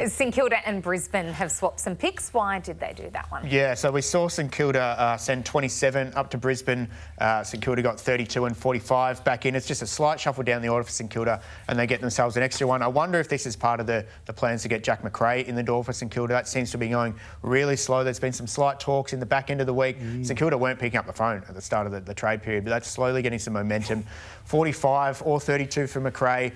St Kilda and Brisbane have swapped some picks. Why did they do that one? Yeah, so we saw St Kilda send 27 up to Brisbane. St Kilda got 32 and 45 back in. It's just a slight shuffle down the order for St Kilda and they get themselves an extra one. I wonder if this is part of the plans to get Jack Macrae in the door for St Kilda. That seems to be going really slow. There's been some slight talks in the back end of the week. St Kilda weren't picking up the phone at the start of the trade period, but that's slowly getting some momentum. 45 or 32 for Macrae.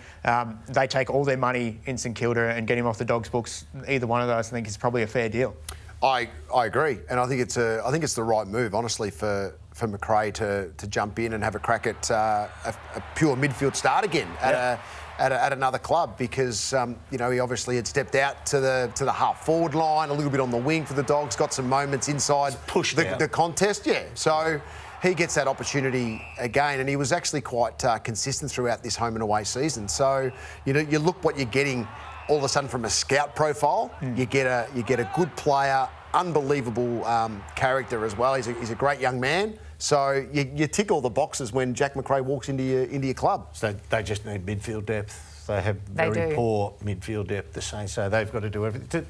They take all their money in St Kilda and get him off the Dogs' books. Either one of those, I think, is probably a fair deal. I agree, and I think it's the right move, honestly, for Macrae to jump in and have a crack at a pure midfield start again at another club, because he obviously had stepped out to the half forward line, a little bit on the wing for the Dogs, got some moments inside the contest. Yeah, so he gets that opportunity again, and he was actually quite consistent throughout this home and away season. So you look what you're getting. All of a sudden, from a scout profile, you get a good player, unbelievable character as well. He's a great young man. So you tick all the boxes when Jack Macrae walks into your club. So they just need midfield depth. They have very poor midfield depth, the Saints. So they've got to do everything.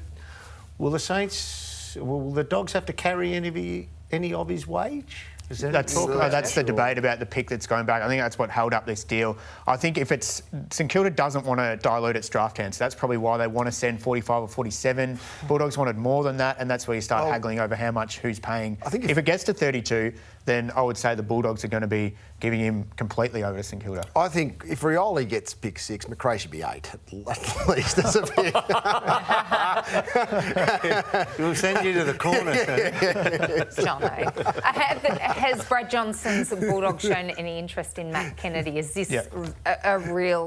Will the Dogs have to carry any of his wage? That's the debate about the pick that's going back. I think that's what held up this deal. I think if it's St Kilda doesn't want to dilute its draft hands, so that's probably why they want to send 45 or 47. Bulldogs wanted more than that, and that's where you start haggling over how much who's paying. I think if it gets to 32, then I would say the Bulldogs are going to be giving him completely over to St Kilda. I think if Rioli gets pick 6, Macrae should be 8 at least. That's a bit. We'll send you to the corner. Jono. Has Brad Johnson's Bulldogs shown any interest in Matt Kennedy? Is this a real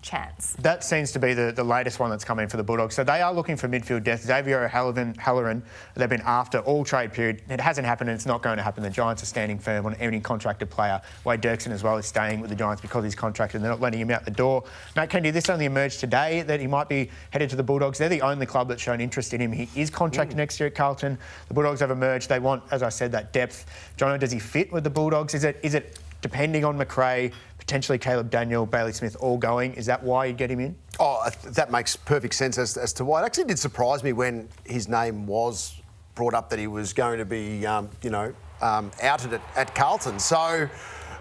chance? That seems to be the latest one that's come in for the Bulldogs. So they are looking for midfield depth. Xavier O'Halloran, they've been after all trade period. It hasn't happened and it's not going to happen. The Giants are standing firm on any contracted player. Wade Dirksen as well is staying with the Giants because he's contracted. They're not letting him out the door. Matt Kennedy, this only emerged today that he might be headed to the Bulldogs. They're the only club that's shown interest in him. He is contracted next year at Carlton. The Bulldogs have emerged. They want, as I said, that depth. Jono, does he fit with the Bulldogs? Is it depending on Macrae, potentially Caleb Daniel, Bailey Smith all going? Is that why you get him in? Oh, that makes perfect sense as to why. It actually did surprise me when his name was brought up that he was going to be, outed at Carlton. So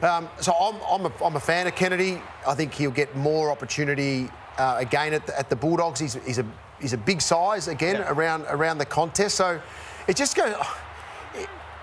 I'm a fan of Kennedy. I think he'll get more opportunity again at the Bulldogs. He's a big size again around the contest. So it just goes.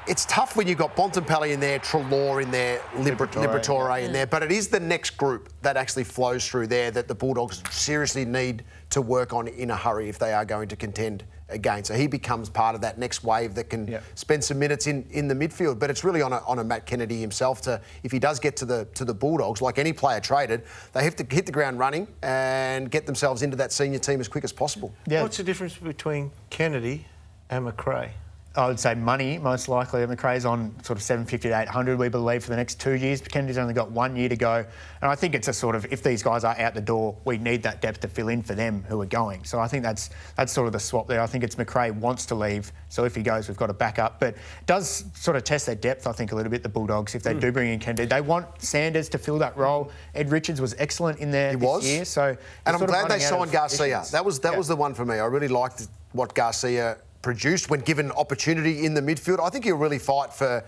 It's tough when you've got Bontempelli in there, Treloar in there, Liberatore in there, but it is the next group that actually flows through there that the Bulldogs seriously need to work on in a hurry if they are going to contend again. So he becomes part of that next wave that can spend some minutes in the midfield. But it's really on a Matt Kennedy himself to, if he does get to the Bulldogs, like any player traded, they have to hit the ground running and get themselves into that senior team as quick as possible. Yeah. What's the difference between Kennedy and Macrae? I would say money, most likely. Macrae's on sort of 750 to 800, we believe, for the next 2 years. But Kennedy's only got 1 year to go. And I think it's a sort of, if these guys are out the door, we need that depth to fill in for them who are going. So I think that's sort of the swap there. I think it's Macrae wants to leave. So if he goes, we've got a backup. But it does sort of test their depth, I think, a little bit, the Bulldogs, if they do bring in Kennedy. They want Sanders to fill that role. Ed Richards was excellent in there this year. So and I'm glad they signed Garcia. That was the one for me. I really liked what Garcia produced when given opportunity in the midfield. I think he'll really fight for,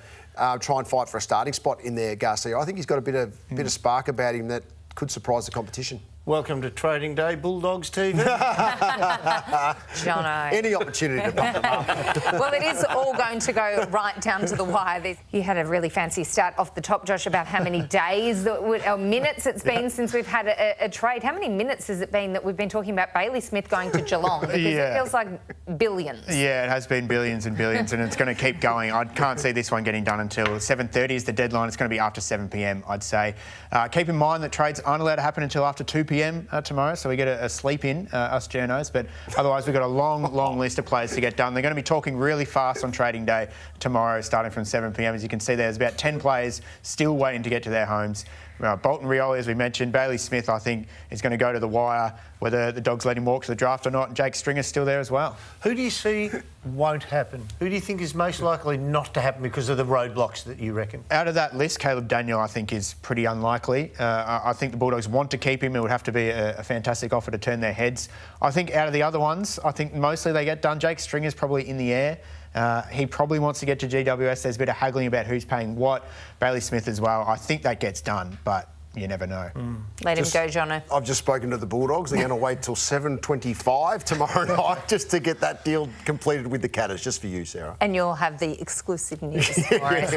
try and fight for a starting spot in there, Garcia. I think he's got a bit of spark about him that could surprise the competition. Welcome to Trading Day, Bulldogs TV. Jono. Any opportunity to bump them up. Well, it is all going to go right down to the wire. You had a really fancy start off the top, Josh, about how many days or minutes it's been since we've had a trade. How many minutes has it been that we've been talking about Bailey Smith going to Geelong? Because it feels like billions. Yeah, it has been billions and billions, and it's going to keep going. I can't see this one getting done until 7:30 is the deadline. It's going to be after 7 p.m, I'd say. Keep in mind that trades aren't allowed to happen until after 2 p.m. Tomorrow, so we get a sleep in, us journos, but otherwise we've got a long list of players to get done. They're going to be talking really fast on trading day tomorrow, starting from 7 p.m. As you can see, there's about 10 players still waiting to get to their homes. Bolton Rioli, as we mentioned. Bailey Smith, I think, is going to go to the wire, whether the Dogs let him walk to the draft or not. And Jake Stringer's still there as well. Who do you see won't happen? Who do you think is most likely not to happen because of the roadblocks that you reckon? Out of that list, Caleb Daniel, I think, is pretty unlikely. I think the Bulldogs want to keep him. It would have to be a fantastic offer to turn their heads. I think out of the other ones, I think mostly they get done. Jake Stringer's probably in the air. He probably wants to get to GWS. There's a bit of haggling about who's paying what. Bailey Smith as well. I think that gets done, but you never know. Let him go, Jono. I've just spoken to the Bulldogs. They're going to wait till 7:25 tomorrow night just to get that deal completed with the Catters, just for you, Sarah. And you'll have the exclusive news for us.